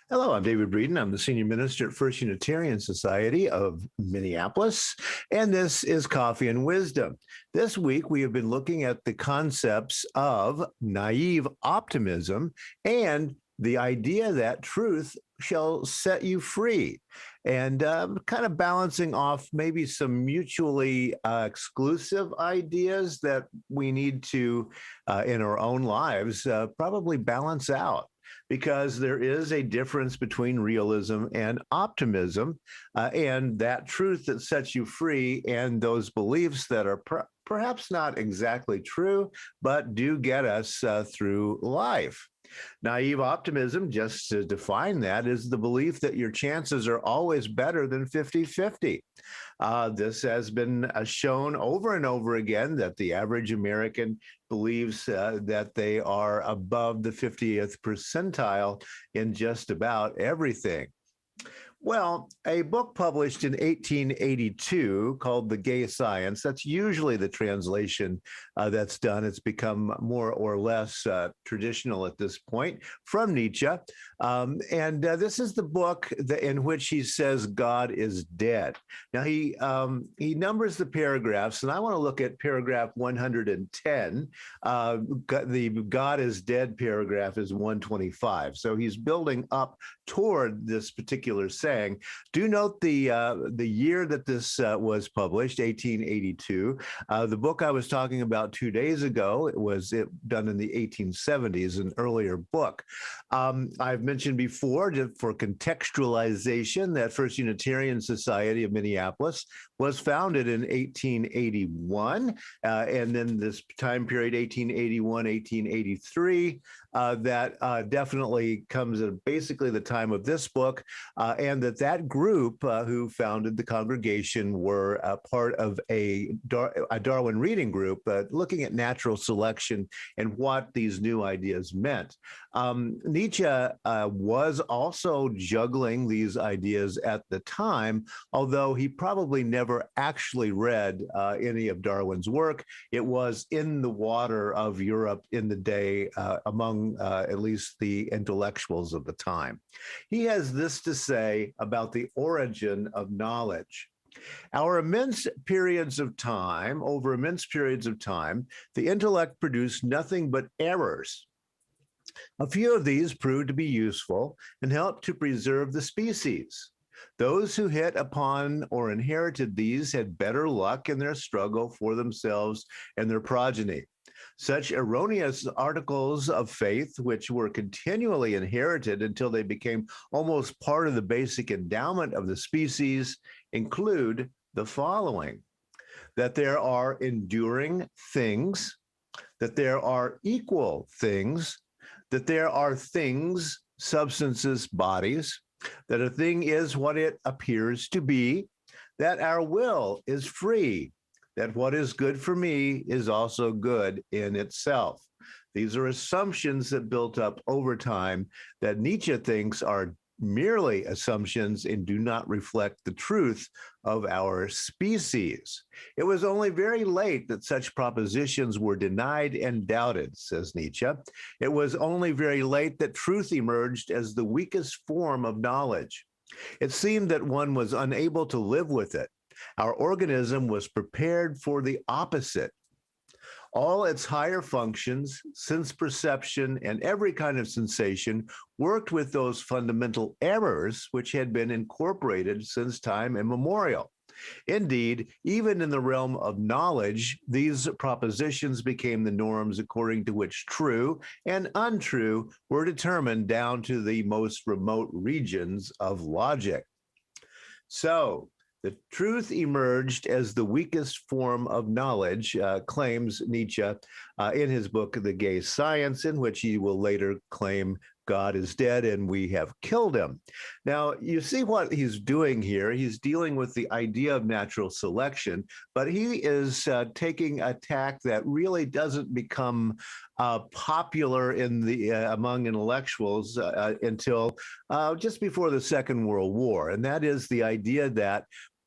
Hello, I'm David Breeden. I'm the Senior Minister at First Unitarian Society of Minneapolis, and this is Coffee and Wisdom. This week, we have been looking at the concepts of naive optimism and the idea that truth shall set you free, and kind of balancing off maybe some mutually exclusive ideas that we need to, in our own lives, probably balance out because there is a difference between realism and optimism, and that truth that sets you free, and those beliefs that are perhaps not exactly true, but do get us through life. Naive optimism, just to define that, is the belief that your chances are always better than 50-50. This has been shown over and over again that the average American believes that they are above the 50th percentile in just about everything. Well, a book published in 1882 called The Gay Science, that's usually the translation that's done. It's become more or less traditional at this point, from Nietzsche. And this is the book in which he says God is dead. Now, he numbers the paragraphs, and I want to look at paragraph 110. The God is dead paragraph is 125. So he's building up toward this particular saying. Do note the year that this was published, 1882. The book I was talking about 2 days ago, it was done in the 1870s, an earlier book. I've mentioned before, for contextualization, that First Unitarian Society of Minneapolis was founded in 1881, and then this time period, 1881, 1883, that definitely comes at basically the time of this book, and that group who founded the congregation were part of a Darwin reading group looking at natural selection and what these new ideas meant. Nietzsche was also juggling these ideas at the time, although he probably never actually read any of Darwin's work. It was in the water of Europe in the day among at least the intellectuals of the time. He has this to say about the origin of knowledge. Over immense periods of time, the intellect produced nothing but errors. A few of these proved to be useful and helped to preserve the species. Those who hit upon or inherited these had better luck in their struggle for themselves and their progeny. Such erroneous articles of faith, which were continually inherited until they became almost part of the basic endowment of the species, include the following: that there are enduring things, that there are equal things, that there are things, substances, bodies, that a thing is what it appears to be, that our will is free, that what is good for me is also good in itself. These are assumptions that built up over time that Nietzsche thinks are merely assumptions and do not reflect the truth of our species. It was only very late that such propositions were denied and doubted, says Nietzsche. It was only very late that truth emerged as the weakest form of knowledge. It seemed that one was unable to live with it. Our organism was prepared for the opposite. All its higher functions, sense perception, and every kind of sensation worked with those fundamental errors which had been incorporated since time immemorial. Indeed, even in the realm of knowledge, these propositions became the norms according to which true and untrue were determined down to the most remote regions of logic. So, the truth emerged as the weakest form of knowledge, claims Nietzsche in his book, The Gay Science, in which he will later claim God is dead and we have killed him. Now, you see what he's doing here. He's dealing with the idea of natural selection, but he is taking a tack that really doesn't become popular in the among intellectuals until just before the Second World War, and that is the idea that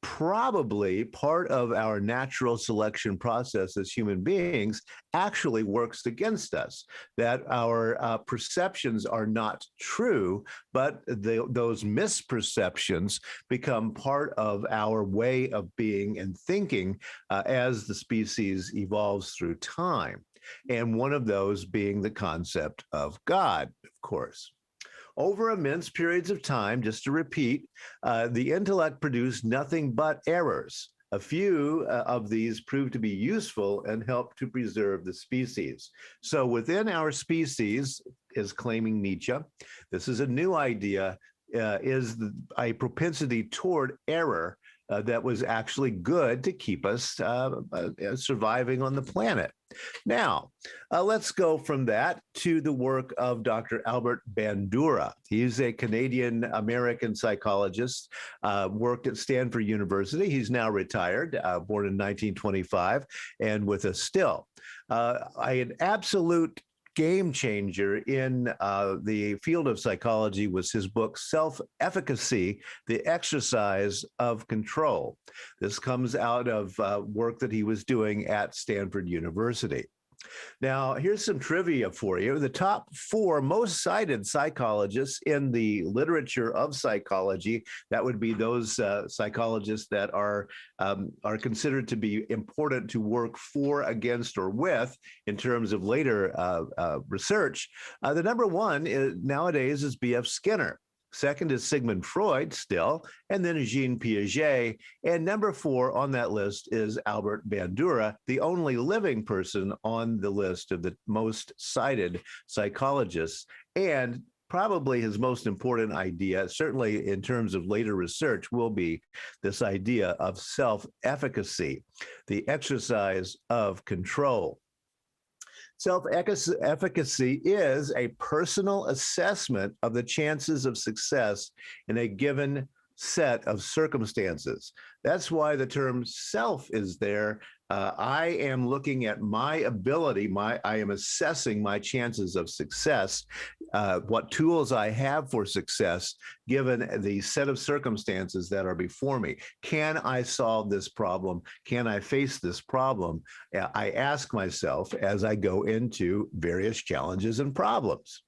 probably part of our natural selection process as human beings actually works against us, that our perceptions are not true, but those misperceptions become part of our way of being and thinking as the species evolves through time. And one of those being the concept of God, of course. Over immense periods of time, just to repeat, the intellect produced nothing but errors. A few of these proved to be useful and helped to preserve the species. So within our species, is claiming Nietzsche, this is a new idea, is a propensity toward error that was actually good to keep us surviving on the planet. Now, let's go from that to the work of Dr. Albert Bandura. He's a Canadian American psychologist, worked at Stanford University. He's now retired, born in 1925, and with us still. An absolute game changer in the field of psychology was his book, Self-Efficacy, The Exercise of Control. This comes out of work that he was doing at Stanford University. Now, here's some trivia for you. The top 4 most cited psychologists in the literature of psychology, that would be those psychologists that are considered to be important to work for, against, or with in terms of later research. The number 1 nowadays is B.F. Skinner. Second is Sigmund Freud still, and then Jean Piaget. And number 4 on that list is Albert Bandura, the only living person on the list of the most cited psychologists. And probably his most important idea, certainly in terms of later research, will be this idea of self-efficacy, the exercise of control. Self-efficacy is a personal assessment of the chances of success in a given set of circumstances. That's why the term self is there. I am looking at my ability, I am assessing my chances of success, what tools I have for success, given the set of circumstances that are before me. Can I solve this problem? Can I face this problem? I ask myself as I go into various challenges and problems.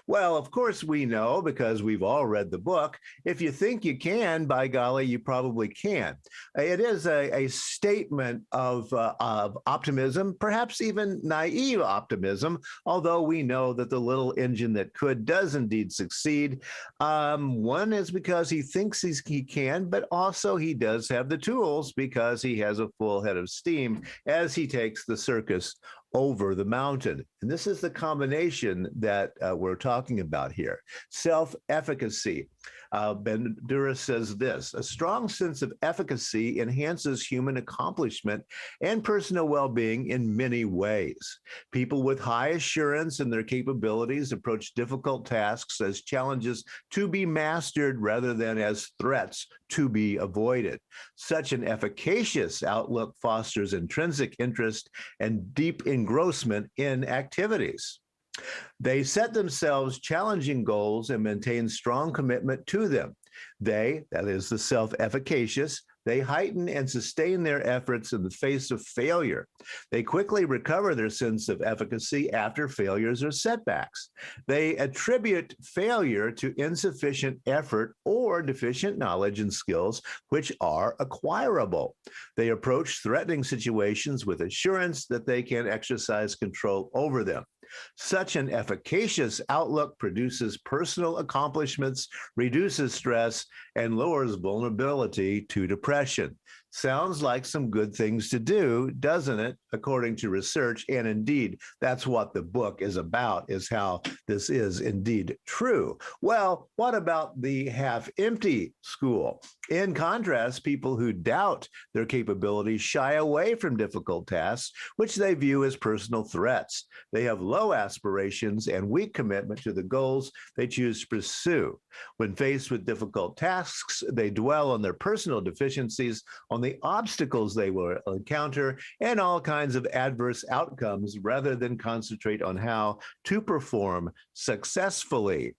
Well, of course, we know because we've all read the book. If you think you can, by golly, you probably can. It is a statement of optimism, perhaps even naive optimism, although we know that the little engine that could does indeed succeed. One is because he thinks he can, but also he does have the tools because he has a full head of steam as he takes the circus over the mountain. And this is the combination that we're talking about here. Self-efficacy. Bandura says this: a strong sense of efficacy enhances human accomplishment and personal well-being in many ways. People with high assurance in their capabilities approach difficult tasks as challenges to be mastered rather than as threats to be avoided. Such an efficacious outlook fosters intrinsic interest and deep engrossment in activities. They set themselves challenging goals and maintain strong commitment to them. They, that is the self-efficacious, they heighten and sustain their efforts in the face of failure. They quickly recover their sense of efficacy after failures or setbacks. They attribute failure to insufficient effort or deficient knowledge and skills, which are acquirable. They approach threatening situations with assurance that they can exercise control over them. Such an efficacious outlook produces personal accomplishments, reduces stress, and lowers vulnerability to depression. Sounds like some good things to do, doesn't it? According to research. And indeed, that's what the book is about, is how this is indeed true. Well, what about the half-empty school? In contrast, people who doubt their capabilities shy away from difficult tasks, which they view as personal threats. They have low aspirations and weak commitment to the goals they choose to pursue. When faced with difficult tasks, they dwell on their personal deficiencies, on the obstacles they will encounter, and all kinds of adverse outcomes rather than concentrate on how to perform successfully.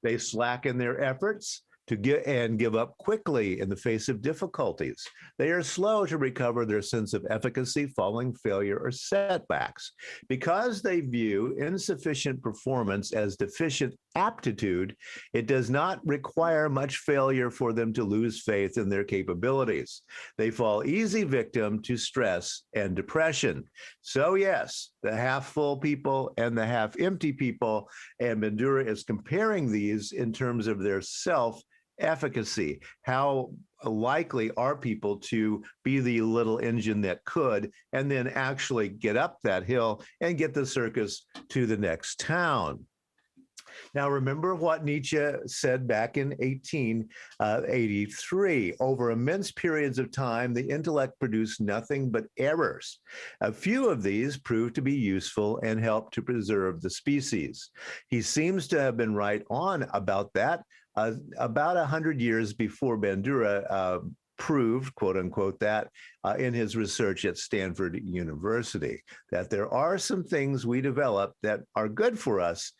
They slacken their efforts. to get and give up quickly in the face of difficulties. They are slow to recover their sense of efficacy following failure or setbacks. Because they view insufficient performance as deficient aptitude, it does not require much failure for them to lose faith in their capabilities. They fall easy victim to stress and depression. So yes, the half full people and the half empty people, and Bandura is comparing these in terms of their self efficacy. How likely are people to be the little engine that could, and then actually get up that hill and get the circus to the next town? Now, remember what Nietzsche said back in 1883. Over immense periods of time, the intellect produced nothing but errors. A few of these proved to be useful and helped to preserve the species. He seems to have been right on about that. About 100 years before Bandura proved, quote unquote, that in his research at Stanford University, that there are some things we develop that are good for us,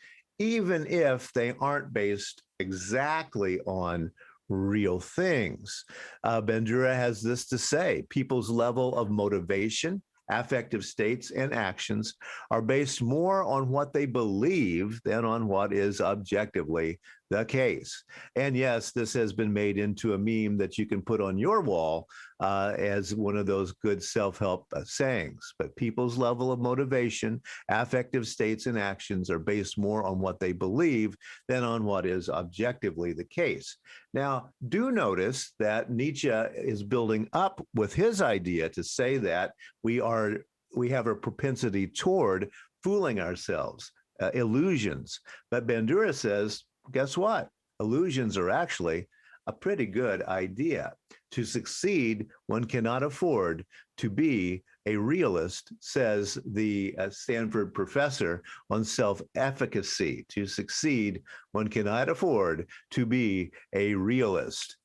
even if they aren't based exactly on real things. Bandura has this to say: people's level of motivation, affective states, and actions are based more on what they believe than on what is objectively the case. And yes, this has been made into a meme that you can put on your wall as one of those good self-help sayings. But people's level of motivation, affective states, and actions are based more on what they believe than on what is objectively the case. Now, do notice that Nietzsche is building up with his idea to say that we have a propensity toward fooling ourselves, illusions. But Bandura says, guess what? Illusions are actually a pretty good idea. To succeed, one cannot afford to be a realist, says the Stanford professor on self-efficacy. To succeed, one cannot afford to be a realist.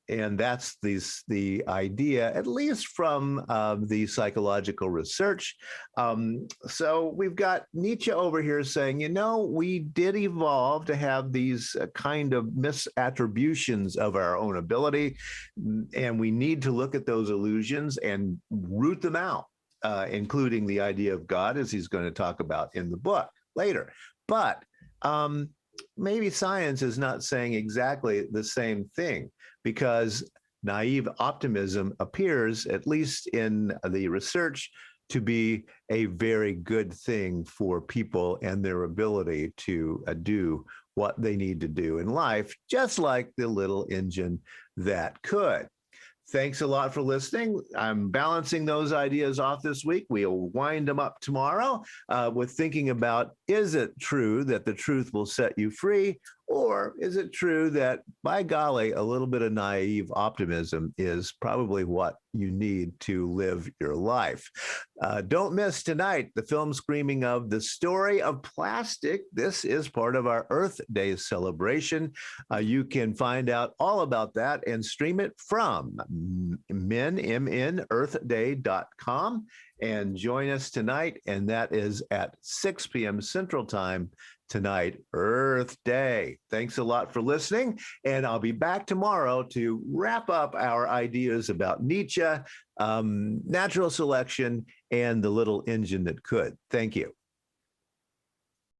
And that's the idea, at least from the psychological research. So we've got Nietzsche over here saying, we did evolve to have these kind of misattributions of our own ability, and we need to look at those illusions and root them out, including the idea of God, as he's going to talk about in the book later. But maybe science is not saying exactly the same thing, because naive optimism appears, at least in the research, to be a very good thing for people and their ability to do what they need to do in life, just like the little engine that could. Thanks a lot for listening. I'm balancing those ideas off this week. We'll wind them up tomorrow with thinking about, is it true that the truth will set you free? Or is it true that, by golly, a little bit of naive optimism is probably what you need to live your life? Don't miss tonight the film screening of The Story of Plastic. This is part of our Earth Day celebration. You can find out all about that and stream it from mnearthday.com. And join us tonight, and that is at 6 p.m. Central Time tonight, Earth Day. Thanks a lot for listening, and I'll be back tomorrow to wrap up our ideas about Nietzsche, natural selection, and the little engine that could. Thank you.